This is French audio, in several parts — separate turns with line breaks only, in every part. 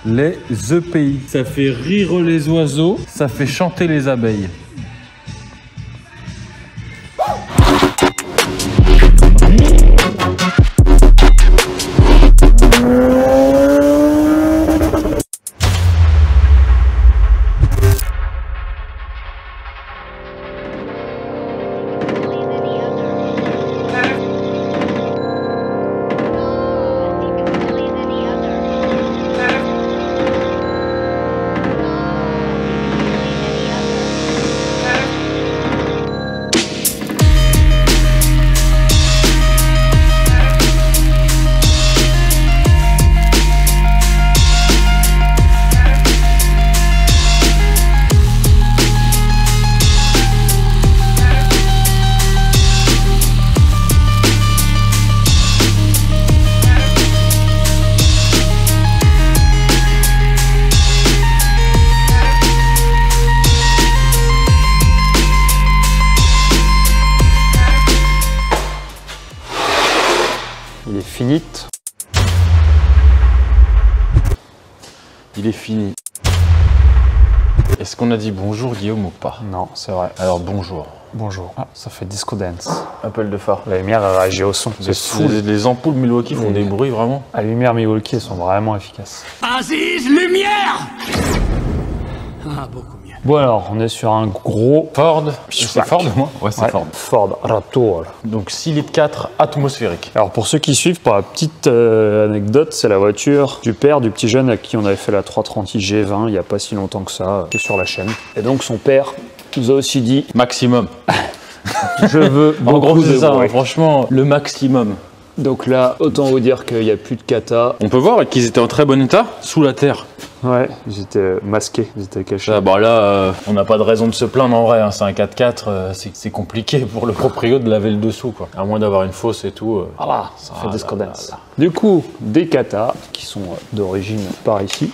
les EPI. Ça fait rire les oiseaux, ça fait chanter les abeilles.
Il est fini.
Il est fini. Est-ce qu'on a dit bonjour Guillaume ou pas?
Non, c'est vrai.
Alors bonjour.
Bonjour. Ah, ça fait disco dance.
Appel de phare.
La lumière elle réagit au son. C'est fou.
Les ampoules Milwaukee font des bruits vraiment.
La lumière Milwaukee, elles sont vraiment efficaces.
Aziz, lumière! Ah, beaucoup mieux.
Bon alors, on est sur un gros
Ford. C'est Ford moi? Ouais, c'est Ford.
Ford Raptor.
Donc 6 litres 4 atmosphérique.
Alors pour ceux qui suivent, pour la petite anecdote, c'est la voiture du père du petit jeune à qui on avait fait la 330i G20 il n'y a pas si longtemps que ça, qui est sur la chaîne. Et donc son père nous a aussi dit
maximum.
Je veux
en gros c'est ça,
bruit.
Franchement le maximum.
Donc là, autant vous dire qu'il n'y a plus de kata.
On peut voir qu'ils étaient en très bon état sous la terre.
Ouais, ils étaient masqués, ils étaient cachés.
Ah bah là, on n'a pas de raison de se plaindre en vrai, hein. C'est un 4x4, c'est compliqué pour le proprio de laver le dessous quoi. À moins d'avoir une fosse et tout.
Voilà, ça fait disco dance. Du coup, des katas qui sont d'origine par ici.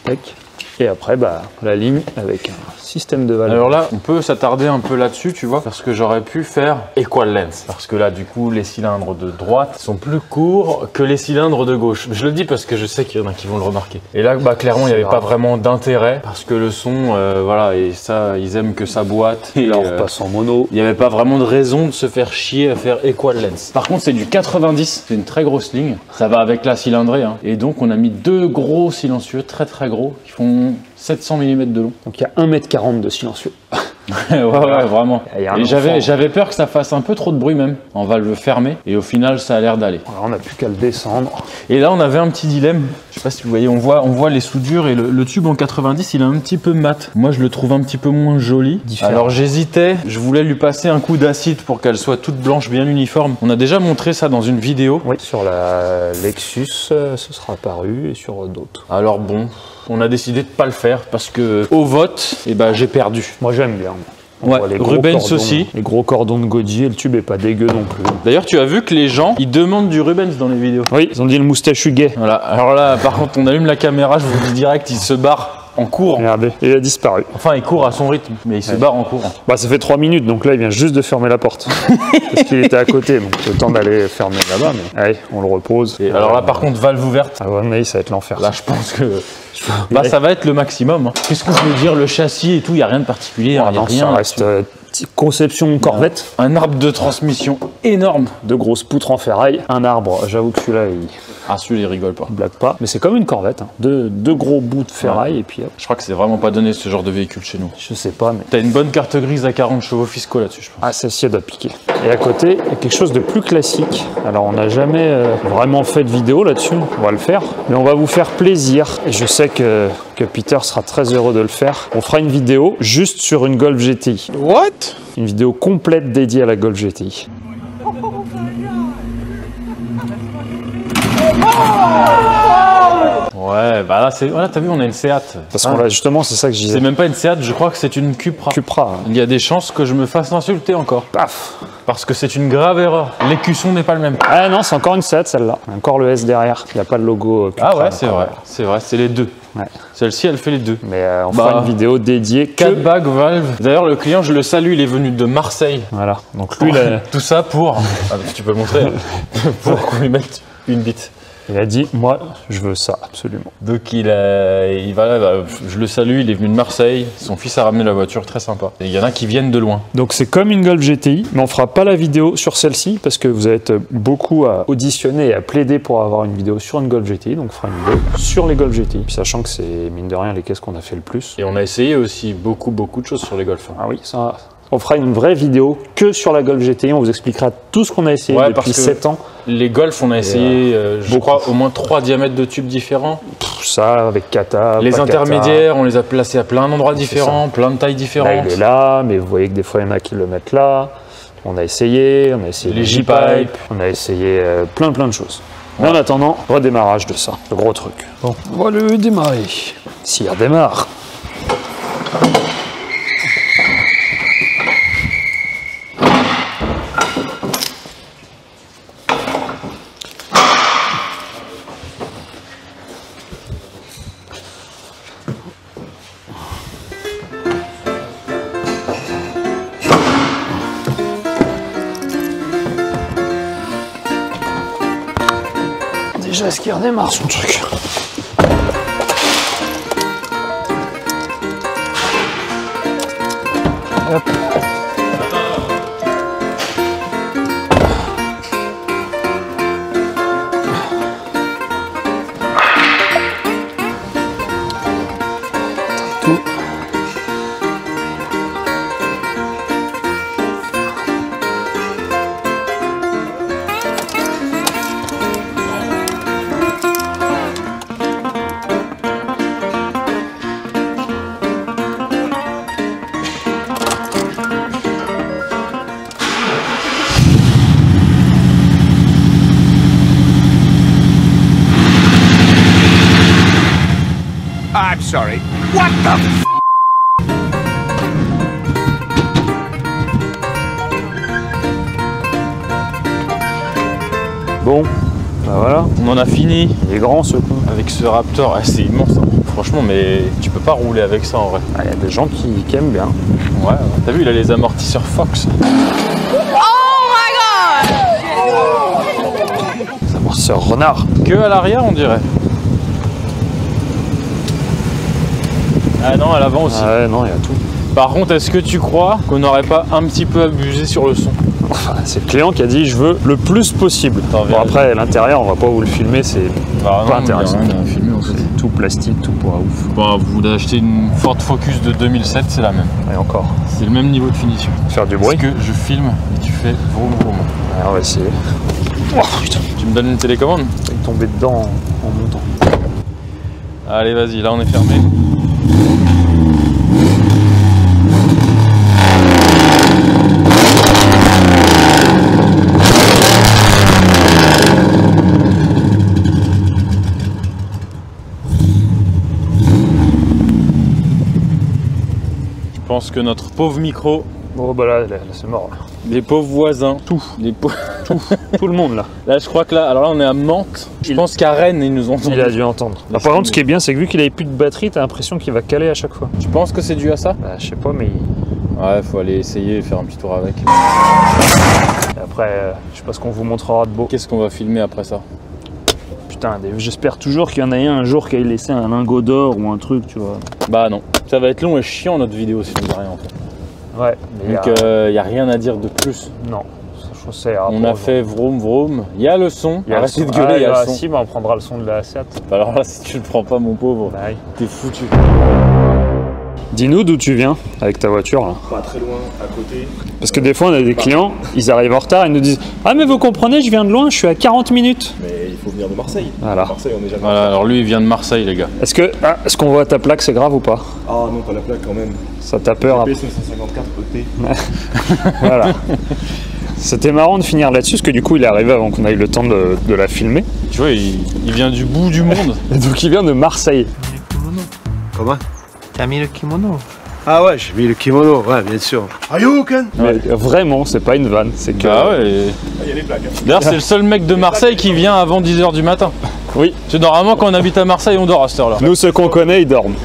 Tac. Et après, bah, la ligne avec un système de valve.
Alors là, on peut s'attarder un peu là-dessus, tu vois, parce que j'aurais pu faire equal length. Parce que là, du coup, les cylindres de droite sont plus courts que les cylindres de gauche. Je le dis parce que je sais qu'il y en a qui vont le remarquer. Et là, bah, clairement, il n'y avait pas vraiment d'intérêt parce que le son, voilà, et ça, ils aiment que ça boite. Et
là, on repasse en mono.
Il n'y avait pas vraiment de raison de se faire chier à faire equal length. Par contre, c'est du 90, c'est une très grosse ligne. Ça va avec la cylindrée, hein. Et donc, on a mis deux gros silencieux, très très gros, qui font 700 mm de long.
Donc il y a 1,40 m de silencieux.
ouais, vraiment.
Et
j'avais peur que ça fasse un peu trop de bruit même, en valve fermée, et au final ça a l'air d'aller.
Alors on n'a plus qu'à le descendre.
Et là on avait un petit dilemme, je sais pas si vous voyez, on voit les soudures et le tube en 90 il est un petit peu mat. Moi je le trouve un petit peu moins joli. Différent. Alors j'hésitais, je voulais lui passer un coup d'acide pour qu'elle soit toute blanche, bien uniforme. On a déjà montré ça dans une vidéo.
Oui, sur la Lexus, ce sera apparu, et sur d'autres.
Alors bon, on a décidé de pas le faire parce que au vote, eh ben, j'ai perdu.
Moi j'aime bien.
Ouais, Rubens
cordons,
aussi.
Les gros cordons de Godier, le tube est pas dégueu non plus.
D'ailleurs, tu as vu que les gens, ils demandent du Rubens dans les vidéos.
Oui, ils ont dit le moustachu gay.
Voilà, alors là, par contre, on allume la caméra, je vous dis direct, il se barre en courant.
Regardez, il a disparu.
Enfin, il court à son rythme, mais il se barre en courant.
Bah, ça fait 3 minutes, donc là, il vient juste de fermer la porte. Parce qu'il était à côté, donc le temps d'aller fermer là-bas. Mais allez, on le repose.
Et alors là, par contre, valve ouverte.
Ah ouais, mais ça va être l'enfer.
Là, je pense que bah, ça va être le maximum. Hein. Qu'est-ce que je veux dire, le châssis et tout, il n'y a rien de particulier.
Ah,
y a
non,
rien.
ça reste conception Corvette.
Un arbre de transmission énorme.
2 grosses poutres en ferraille. Un arbre, j'avoue que celui-là, il
Ah, celui-là, il rigole pas.
blague pas. Mais c'est comme une Corvette. Hein. Deux gros bouts de ferraille et puis hop.
Je crois que c'est vraiment pas donné ce genre de véhicule chez nous.
Je sais pas, mais.
T'as une bonne carte grise à 40 chevaux fiscaux là-dessus, je pense.
Ah, celle-ci, elle doit piquer. Et à côté, il y a quelque chose de plus classique. Alors, on n'a jamais vraiment fait de vidéo là-dessus. On va le faire. Mais on va vous faire plaisir. Et je sais que Peter sera très heureux de le faire. On fera une vidéo juste sur une Golf GTI.
What?
Une vidéo complète dédiée à la Golf GTI.
Ouais, bah là, voilà, t'as vu, on a une Seat.
Parce que là, justement, c'est ça que je disais.
C'est même pas une Seat, je crois que c'est une Cupra.
Cupra.
Il y a des chances que je me fasse insulter encore.
Paf.
Parce que c'est une grave erreur. L'écusson n'est pas le même.
Ah non, c'est encore une Seat celle-là. Encore le S derrière. Il n'y a pas de logo Cupra.
Ah ouais, c'est vrai, c'est les deux.
Ouais.
Celle-ci, elle fait les deux.
Mais on fera une vidéo dédiée
4 bagues valve. D'ailleurs, le client, je le salue, il est venu de Marseille.
Voilà. Donc lui,
tout ça pour... Ah, tu peux le montrer. Pour qu'on lui mette une bite.
Il a dit, moi, je veux ça, absolument.
Donc il va, je le salue, il est venu de Marseille, son fils a ramené la voiture, très sympa. Et il y en a qui viennent de loin.
Donc c'est comme une Golf GTI, mais on fera pas la vidéo sur celle-ci parce que vous allez être beaucoup à auditionner et à plaider pour avoir une vidéo sur une Golf GTI. Donc on fera une vidéo sur les Golf GTI, puis sachant que c'est mine de rien les caisses qu'on a fait le plus.
Et on a essayé aussi beaucoup de choses sur les Golf.
Ah oui, ça... On fera une vraie vidéo que sur la Golf GTI, on vous expliquera tout ce qu'on a essayé depuis 7 ans.
Les Golf, on a essayé, je crois, au moins 3 diamètres de tubes différents.
Ça, avec kata,
les intermédiaires, on les a placés à plein d'endroits différents, plein de tailles différentes.
Là, il est là, mais vous voyez que des fois, il y en a qui le mettent là. On a essayé les J-Pipe, on a essayé plein de choses. Mais en attendant, redémarrage de ça, le gros truc. Bon, on va le démarrer. S'il redémarre. Déjà, est-ce qu'il redémarre son truc? Hop. Tout.
I'm sorry. What the f?
Bon, bah voilà.
On en a fini.
Il est grand ce con.
Avec ce Raptor, c'est immense. Hein. Franchement, mais tu peux pas rouler avec ça en vrai.
Il y a des gens qui aiment bien.
Ouais. T'as vu, il a les amortisseurs Fox.
Les amortisseurs renard.
Que à l'arrière, on dirait. Ah non, à l'avant aussi.
Ah ouais, non, il y a tout.
Par contre, est-ce que tu crois qu'on n'aurait pas un petit peu abusé sur le son?
Enfin, c'est le client qui a dit je veux le plus possible. Bon, après, l'intérieur, on va pas vous le filmer, c'est pas intéressant. C'est tout plastique, tout pour ouf.
Bon, vous voulez acheter une Ford Focus de 2007, c'est la même.
Et encore.
C'est le même niveau de finition.
Faire du bruit.
Est-ce que je filme et tu fais vroom vroom?
Ouais, on va essayer. Oh putain.
Tu me donnes une télécommande?
Il est tombé dedans en montant.
Allez, vas-y, là on est fermé. Je pense que notre pauvre micro,
Bon bah là c'est mort. Là.
les pauvres voisins, tout,
Tout le monde là.
Là je crois que là, alors là on est à Mantes, je pense qu'à Rennes ils nous ont entendu.
Il a dû entendre. Là, par contre ce qui est bien c'est que vu qu'il avait plus de batterie, t'as l'impression qu'il va caler à chaque fois.
Tu penses que c'est dû à ça?
Bah je sais pas mais...
Ouais, faut aller essayer et faire un petit tour avec.
Et après, je sais pas ce qu'on vous montrera de beau.
Qu'est-ce qu'on va filmer après ça?
Putain, j'espère toujours qu'il y en a un jour qui a laissé un lingot d'or ou un truc, tu vois.
Bah non, ça va être long et chiant notre vidéo si on dit rien en fait.
Ouais.
Donc y a rien à dire de plus.
Non, je trouve ça
on a fait vroom vroom, il y a le son, arrêtez de gueuler, il y a le son.
Si, bah on prendra le son de la Seat.
Bah alors là si tu le prends pas mon pauvre,
Bah, oui.
t'es foutu.
Dis-nous d'où tu viens avec ta voiture là.
Pas très loin, à côté.
Parce que des fois on a des clients, ils arrivent en retard, ils nous disent « Ah mais vous comprenez, je viens de loin, je suis à 40 minutes. »
Mais il faut venir de Marseille.
Voilà.
Marseille, on est jamais.
Voilà, alors lui il vient de Marseille les gars.
Est-ce qu'on voit ta plaque, c'est grave ou pas?
Ah non, pas la plaque quand même.
Ça t'a peur après.
P554 ET.
Voilà. C'était marrant de finir là-dessus, parce que du coup il est arrivé avant qu'on ait le temps de la filmer.
Tu vois, il vient du bout du monde.
Et donc il vient de Marseille.
Comment? T'as mis le kimono?
Ah ouais, j'ai mis le kimono, ouais, bien sûr. Ayouken.
Mais vraiment, c'est pas une vanne, c'est que...
Bah ouais.
Il y a les plaques. Hein.
D'ailleurs c'est le seul mec de Marseille qui vient avant 10 h du matin.
Oui.
C'est normalement quand on habite à Marseille, on dort à cette heure-là.
Nous, ceux qu'on connaît, ils dorment.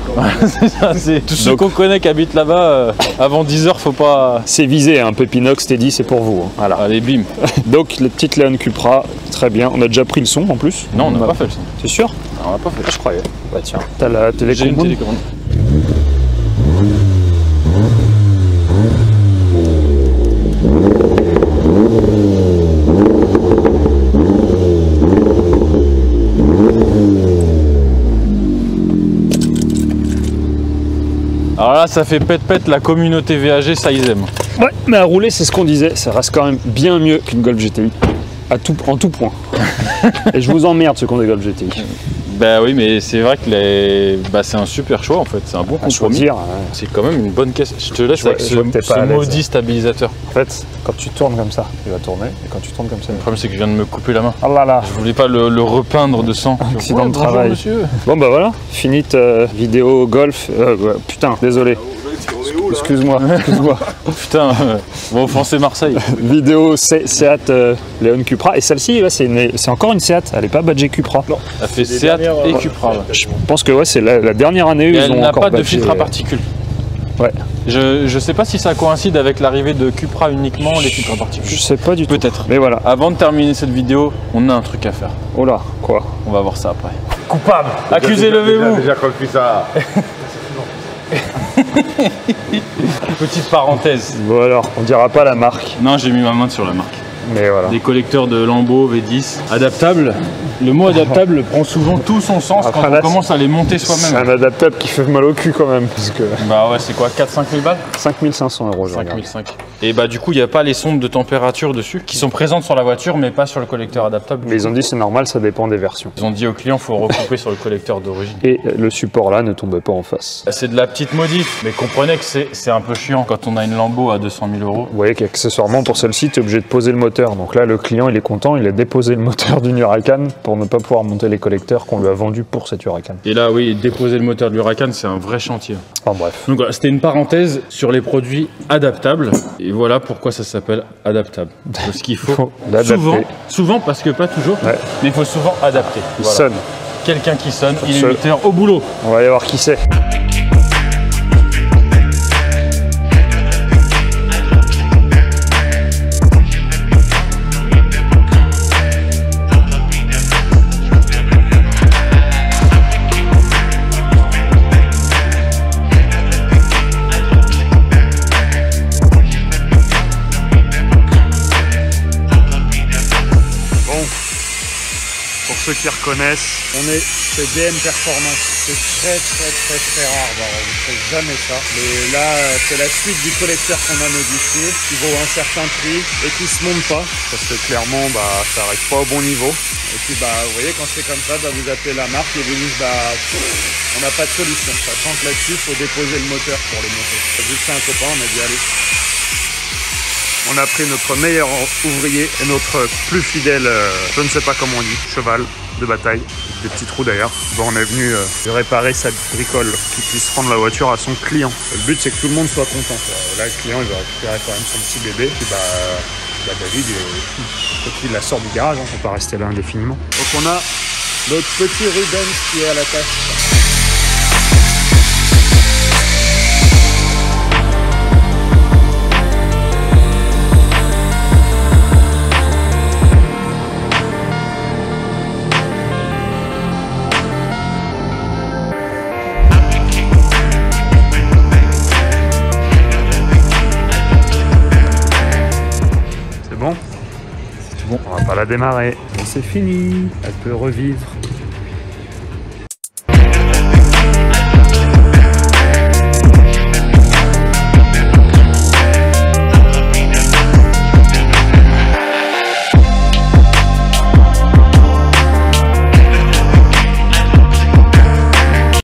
C'est ça, c'est tous ceux
Donc-
qu'on connaît qui habitent là-bas, avant 10h, faut pas...
C'est visé, un Pépinox, t'es dit, c'est pour vous. Hein. Voilà.
Allez, bim.
Donc, la petite Leon Cupra, très bien. On a déjà pris le son en plus.
Non, on n'a pas fait le son.
T'es sûr?
On n'a pas fait.
Ah, je croyais. Bah tiens. T'as la
J'ai une
télécommande.
télécommande. Alors là, ça fait pète-pète la communauté VAG, ça ils aiment.
Ouais, mais à rouler, c'est ce qu'on disait. Ça reste quand même bien mieux qu'une Golf GTI. En tout point. Et je vous emmerde ceux qui ont des Golf GTI.
Bah oui, mais c'est vrai que c'est un super choix en fait, c'est un bon
À
compromis.
choisir.
C'est quand même une bonne caisse. Je te laisse
Je vois-
avec
je vois que t'es
ce
pas à l'aise.
maudit stabilisateur.
En fait, quand tu tournes comme ça, il va tourner. Et quand tu tournes comme ça,
Le problème c'est que je viens de me couper la main.
oh là là.
Je voulais pas le repeindre de sang.
Accident de
Bonjour,
travail.
monsieur.
Bon bah voilà, finite vidéo golf. Ouais, putain, désolé. Excuse-moi, excuse-moi.
Putain, on va offenser Marseille.
Vidéo Seat Leon Cupra. Et celle-ci, ouais, c'est encore une Seat. Elle est pas badgée Cupra. Non.
Ça fait Seat et Cupra là.
Je pense que ouais, c'est la dernière année où
Et
ils
elle
ont
n'a
encore
pas de
badgé,
filtre à particules.
Ouais.
Je sais pas si ça coïncide avec l'arrivée de Cupra uniquement, les filtres à
Je
particules.
sais pas du tout.
Peut-être.
Mais voilà.
Avant de terminer cette vidéo, on a un truc à faire.
Oh là, quoi?
On va voir ça après. Coupable. Accusé, levez-vous.
Déjà compris ça.
Petite parenthèse.
Bon alors, on dira pas la marque.
Non, j'ai mis ma main sur la marque.
Mais voilà.
Des collecteurs de lambeaux V10 adaptables. Le mot adaptable prend souvent tout son sens
Après,
quand
là,
on commence à les monter
C'est
soi-même.
un adaptable qui fait mal au cul quand même. Parce que
Bah ouais, c'est quoi, 4-5 000 balles
5500 €, je regarde.
5005. Et bah du coup, il n'y a pas les sondes de température dessus, qui sont présentes sur la voiture, mais pas sur le collecteur adaptable.
Mais ils ont dit c'est normal, ça dépend des versions.
Ils ont dit au client, faut recouper sur le collecteur d'origine.
Et le support là ne tombe pas en face.
C'est de la petite modif, mais comprenez que c'est un peu chiant quand on a une Lambo à 200 000 €.
Vous voyez qu'accessoirement pour celle-ci, tu es obligé de poser le moteur. Donc là, le client, il est content, il a déposé le moteur d'une Huracan pour ne pas pouvoir monter les collecteurs qu'on lui a vendus pour cette Huracan.
Et là, oui, déposer le moteur de l'Huracan, c'est un vrai chantier.
Enfin bref.
Donc voilà, c'était une parenthèse sur les produits adaptables. Et voilà pourquoi ça s'appelle adaptable. Parce qu'il faut
Faut l'adapter.
souvent, parce que pas toujours,
Ouais.
mais il faut souvent adapter.
Il
Voilà.
sonne.
Quelqu'un qui sonne, il est
ce-
8h au boulot.
On va aller voir qui c'est. Bon, pour ceux qui reconnaissent, on est chez DM Performance. C'est très rare, on ne fait jamais ça. Mais là, c'est la suite du collecteur qu'on a modifié, qui vaut un certain prix et qui se monte pas. Parce que clairement, ça arrive pas au bon niveau. Et puis vous voyez, quand c'est comme ça, vous appelez la marque et vous dites on n'a pas de solution. Sachant que là-dessus, il faut déposer le moteur pour le monter. Vu que c'est un copain, on a dit allez. On a pris notre meilleur ouvrier et notre plus fidèle, je ne sais pas comment on dit, cheval de bataille, des petits trous d'ailleurs. Bon, on est venu réparer sa bricole, qu'il puisse rendre la voiture à son client. Le but c'est que tout le monde soit content. Là, le client il va récupérer quand même son petit bébé. Puis David, faut qu'il la sorte du garage, on ne peut pas rester là indéfiniment. Donc on a notre petit Rubens qui est à la tâche. Bon, on va pas la démarrer. C'est fini. Elle peut revivre